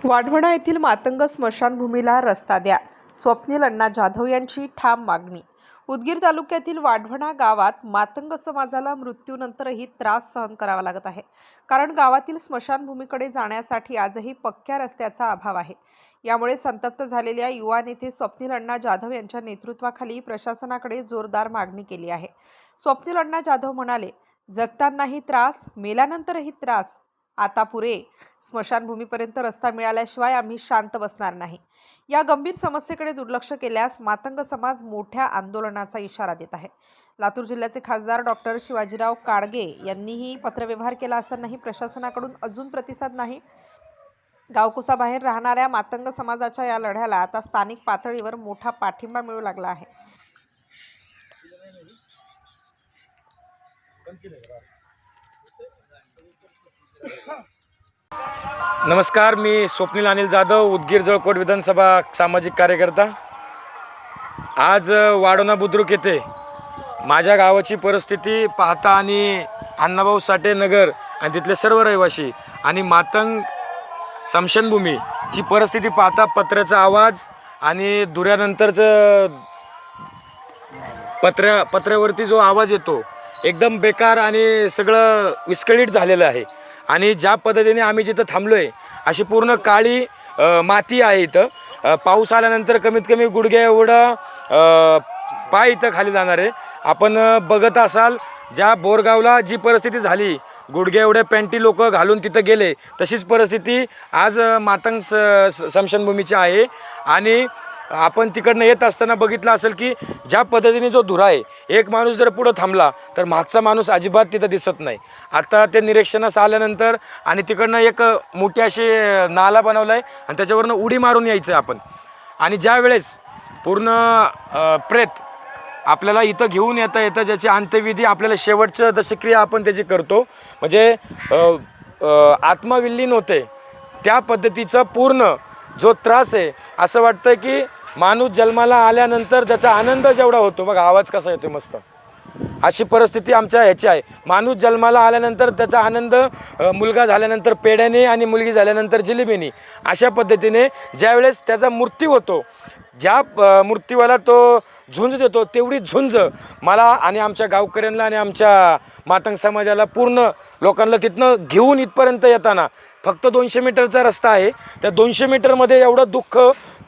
वाढवणा येथील मातंग स्मशानभूमीला रस्ता द्या, स्वप्नील अण्णा जाधव यांची ठाम मागणी। उदगीर तालुक्यातील वाढवणा गावात मातंग समाजाला मृत्यूनंतरही त्रास सहन करावा लागत आहे, कारण गावातील स्मशानभूमीकडे जाण्यासाठी आजही पक्क्या रस्त्याचा अभाव आहे। यामुळे संतप्त झालेल्या युवा नेते स्वप्नील अण्णा जाधव यांच्या नेतृत्वाखाली प्रशासनाकडे जोरदार मागणी केली आहे। स्वप्नील अण्णा जाधव म्हणाले, जगतानाही त्रास, मेल्यानंतरही त्रास, आता पुरे। स्मशानभूमीपर्यंत रस्ता मिळाल्याशिवाय आम्ही शांत बसणार नाही। या गंभीर समस्येकडे दुर्लक्ष केल्यास मातंग समाज मोठ्या आंदोलनाचा इशारा देत आहे। लातूर जिल्ह्याचे खासदार डॉक्टर शिवाजीराव काडगे यांनीही पत्रव्यवहार केला असतानाही प्रशासनाकडून अजून प्रतिसाद नाही। गावकुसाबाहेर राहणाऱ्या मातंग समाजाच्या या लढ्याला आता स्थानिक पातळीवर मोठा पाठिंबा मिळू लागला आहे। नमस्कार, मी स्वप्नील अनिल जाधव, उदगीर जळकोट विधानसभा सामाजिक कार्यकर्ता। आज वाढवणा बुद्रुक येथे माझ्या गावाची परिस्थिती पाहता आणि अण्णाभाऊ साठे नगर आणि तिथले सर्व रहिवासी आणि मातंग स्मशानभूमीची परिस्थिती पाहता पत्र्याचा आवाज आणि दुऱ्यानंतरचं पत्र्यावरती जो आवाज येतो एकदम बेकार आणि सगळं विस्कळीत झालेलं आहे। आणि ज्या पद्धतीने आम्ही जिथं थांबलोय अशी पूर्ण काळी माती आहे। इथं पाऊस आल्यानंतर कमीत कमी गुडघ्या एवढं पाय इथं खाली जाणार आहे। आपण बघत असाल ज्या बोरगावला जी परिस्थिती झाली, गुडघ्या एवढ्या पॅन्टी लोक घालून तिथं गेले, तशीच परिस्थिती आज मातंग स्मशानभूमीची आहे। आणि आपण तिकडनं येत असताना बघितलं असेल की ज्या पद्धतीने जो धुरा आहे, एक माणूस जर पुढं थांबला तर मागचा माणूस अजिबात तिथं दिसत नाही। आता ते निरीक्षणास आल्यानंतर आणि तिकडनं एक मोठी अशी नाला बनवला आहे आणि त्याच्यावरनं उडी मारून यायचं आपण। आणि ज्या वेळेस पूर्ण प्रेत आपल्याला इथं घेऊन येतं ज्याची अंत्यविधी आपल्याला शेवटचं दशक्रिया आपण त्याची करतो, म्हणजे आत्मविलीन होते, त्या पद्धतीचा पूर्ण जो त्रास आहे। असं वाटतं की माणूस जन्माला आल्यानंतर त्याचा आनंद जेवढा होतो, बघा आवाज कसा येतो मस्त, अशी परिस्थिती आमच्या ह्याची आहे। माणूस जन्माला आल्यानंतर त्याचा आनंद, मुलगा झाल्यानंतर पेड्याने आणि मुलगी झाल्यानंतर जिलेबीने, अशा पद्धतीने ज्यावेळेस त्याचा मृत्यू होतो, ज्या मृत्यूवाला तो झुंज देतो, तेवढी झुंज मला आणि आमच्या गावकऱ्यांना आणि आमच्या मातंग समाजाला पूर्ण लोकांना तिथनं घेऊन इथपर्यंत येताना फक्त 200 मीटरचा रस्ता आहे। त्या 200 मीटरमध्ये एवढं दुःख,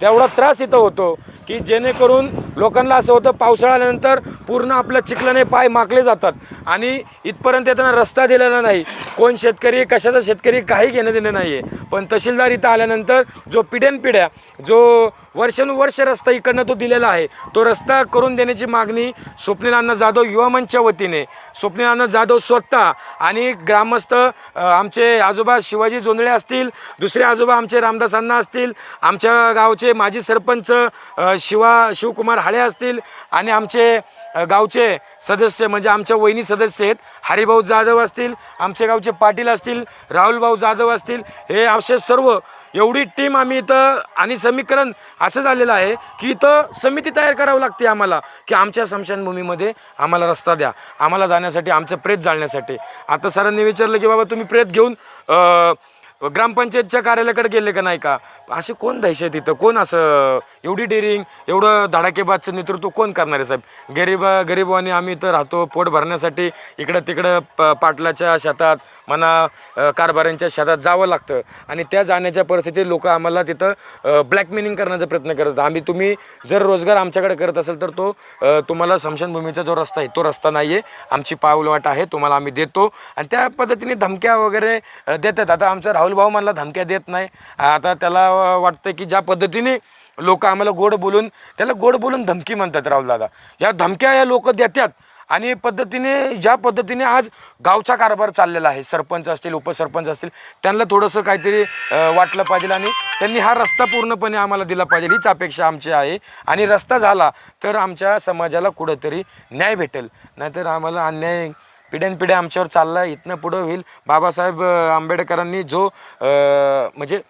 तेवढा त्रास इथं होतो की जेणेकरून लोकांना असं होतं पावसाळा आल्यानंतर पूर्ण आपल्या चिखलाने पाय माकले जातात आणि इथपर्यंत येताना रस्ता दिलेला नाही। कोण शेतकरी, कशाचा शेतकरी, काही घेणं देणं नाही आहे। पण तहसीलदार इथं आल्यानंतर जो पिढ्यानपिढ्या जो वर्षानुवर्ष रस्ता इकडनं तो दिलेला आहे, तो रस्ता करून देण्याची मागणी स्वप्नील अण्णा जाधव युवा मंचच्या वतीने, स्वप्नील अण्णा जाधव स्वतः आणि ग्रामस्थ आमचे आजोबा शिवाजी जोंधळे असतील, दुसरे आजोबा आमचे रामदास अण्णा असतील, आमच्या गावचे माजी सरपंच शिवकुमार हाळे असतील आणि आमचे गावचे सदस्य म्हणजे आमच्या वहिनी सदस्य आहेत हरिभाऊ जाधव असतील, आमचे गावचे पाटील असतील, राहुलभाऊ जाधव असतील, हे असे सर्व एवढी टीम आम्ही इथं, आणि समीकरण असं झालेलं आहे की इथं समिती तयार करावी लागते आम्हाला की आमच्या स्मशानभूमीमध्ये आम्हाला रस्ता द्या, आम्हाला जाण्यासाठी, आमचं प्रेत जाळण्यासाठी। आता सरांनी विचारलं की बाबा तुम्ही प्रेत घेऊन ग्रामपंचायतच्या कार्यालयाकडे गेले का नाही का? असे कोण द्यायचे तिथं, कोण असं एवढी डेअरिंग, एवढं धडाकेबाजचं नेतृत्व कोण करणार आहे साहेब? गरिबांनी आम्ही इथं राहतो, पोट भरण्यासाठी इकडं तिकडं पाटलाच्या शेतात म्हणा, कारभाऱ्यांच्या शेतात जावं लागतं आणि त्या जाण्याच्या परिस्थितीत लोक आम्हाला तिथं ब्लॅकमेलिंग करण्याचा प्रयत्न करतात। तुम्ही जर रोजगार आमच्याकडे करत असेल तर तो तुम्हाला स्मशानभूमीचा जो रस्ता आहे तो रस्ता नाही आहे, आमची पाऊलवाट आहे, तुम्हाला आम्ही देतो। आणि त्या पद्धतीने धमक्या वगैरे देतात। आता आमचा राहुल भाऊ मला धमक्या देत नाही, आता त्याला वाटतं की ज्या पद्धतीने लोक आम्हाला गोड बोलून, त्याला गोड बोलून धमकी म्हणतात राहुल दादा, या धमक्या या लोक देतात। आणि पद्धतीने ज्या पद्धतीने आज गावचा कारभार चाललेला आहे, सरपंच असतील, उपसरपंच असतील, त्यांना थोडंसं काहीतरी वाटलं पाहिजे आणि त्यांनी हा रस्ता पूर्णपणे आम्हाला दिला पाहिजे, हीच अपेक्षा आमची आहे। आणि रस्ता झाला तर आमच्या समाजाला कुठंतरी न्याय भेटेल, नाहीतर आम्हाला अन्याय पिढ्यानपिढ्या आमच्यावर चालला, इथनं पुढं होईल। बाबासाहेब आंबेडकरांनी जो म्हणजे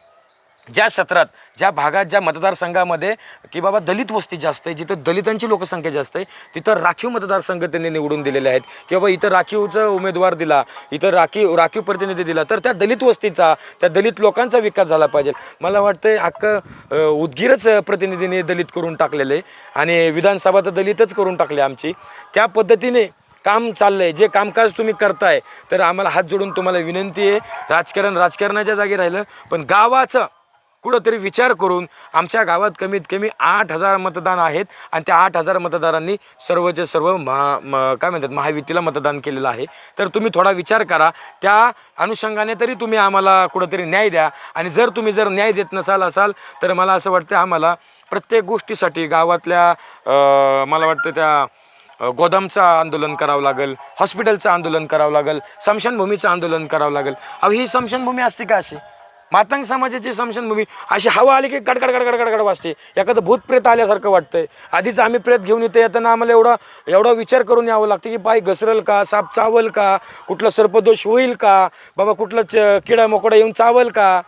ज्या क्षेत्रात ज्या भागात ज्या मतदारसंघामध्ये की बाबा दलित वस्ती जास्त आहे, जिथं दलितांची लोकसंख्या जास्त आहे, तिथं राखीव मतदारसंघ त्यांनी निवडून दिलेले आहेत की बाबा इथं राखीवचा उमेदवार दिला, इथं राखीव प्रतिनिधी दिला तर त्या दलित वस्तीचा त्या दलित लोकांचा विकास झाला पाहिजे. मला वाटतं अख्खं उदगीरच प्रतिनिधीने दलित करून टाकलेलं आहे आणि विधानसभा तर दलितच करून टाकले आमची. त्या पद्धतीने काम चाललं आहे. जे कामकाज तुम्ही करताय तर आम्हाला हात जोडून तुम्हाला विनंती आहे, राजकारणाच्या जागी राहिलं पण गावाचं कुठंतरी विचार करून आमच्या गावात कमीत कमी 8,000 मतदान आहेत आणि त्या 8,000 मतदारांनी सर्वचे सर्व काय म्हणतात महायुतीला मतदान केलेलं आहे. तर तुम्ही थोडा विचार करा, त्या अनुषंगाने तरी तुम्ही आम्हाला कुठंतरी न्याय द्या. आणि जर तुम्ही न्याय देत असाल तर मला असं वाटतं आम्हाला प्रत्येक गोष्टीसाठी गावातल्या मला वाटतं त्या गोदामचं आंदोलन करावं लागेल, हॉस्पिटलचं आंदोलन करावं लागेल, स्मशानभूमीचं आंदोलन करावं लागेल. ही स्मशानभूमी असते का अशी? मातंग समाजाची स्मशानभूमी अशी हवा आली की कडकड वाजते, एखादं भूत प्रेत आल्यासारखं वाटतंय. आधीच आम्ही प्रेत घेऊन येतो, येताना आम्हाला एवढा विचार करून यावं लागतं की पाय घसरल का, साप चावल का, कुठला सर्पदोष होईल का, बाबा कुठलं किडा मोकडा येऊन चावल का.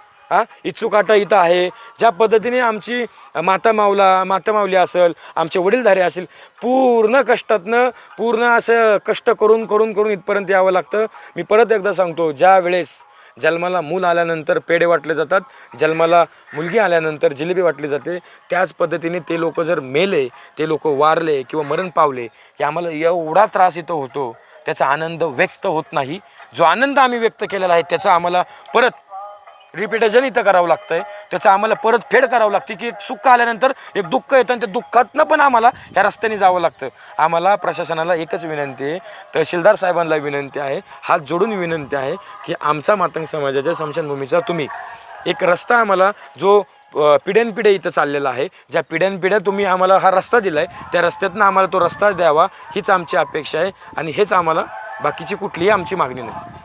इच्छुकाटा इथं आहे. ज्या पद्धतीने आमची माता माऊली असेल, आमचे वडीलधारे असेल, पूर्ण कष्टातनं पूर्ण असं कष्ट करून इथपर्यंत यावं लागतं. मी परत एकदा सांगतो, ज्या वेळेस जन्माला मूल आल्यानंतर पेढे वाटले जातात, जन्माला मुलगी आल्यानंतर जिलेबी वाटली जाते, त्याच पद्धतीने ते लोक जर मेले, ते लोक वारले किंवा मरण पावले की आम्हाला एवढा त्रास इथं होतो, त्याचा आनंद व्यक्त होत नाही. जो आनंद आम्ही व्यक्त केलेला आहे त्याचा आम्हाला परत रिपिटेशन इथं करावं लागतंय, त्याचं आम्हाला परत फेड करावं लागते की एक सुख आल्यानंतर एक दुःख येतं आणि त्या दुःखातनं पण आम्हाला ह्या रस्त्याने जावं लागतं. आम्हाला प्रशासनाला एकच विनंती आहे, तहसीलदार साहेबांना विनंती आहे, हात जोडून विनंती आहे की आमचा मातंग समाजाच्या स्मशानभूमीचा तुम्ही एक रस्ता आम्हाला जो पिढ्यानपिढ्या इथं चाललेला आहे, ज्या पिढ्यानपिढ्या तुम्ही आम्हाला हा रस्ता दिला आहे त्या रस्त्यातनं आम्हाला तो रस्ता द्यावा हीच आमची अपेक्षा आहे आणि हेच आम्हाला, बाकीची कुठलीही आमची मागणी नाही.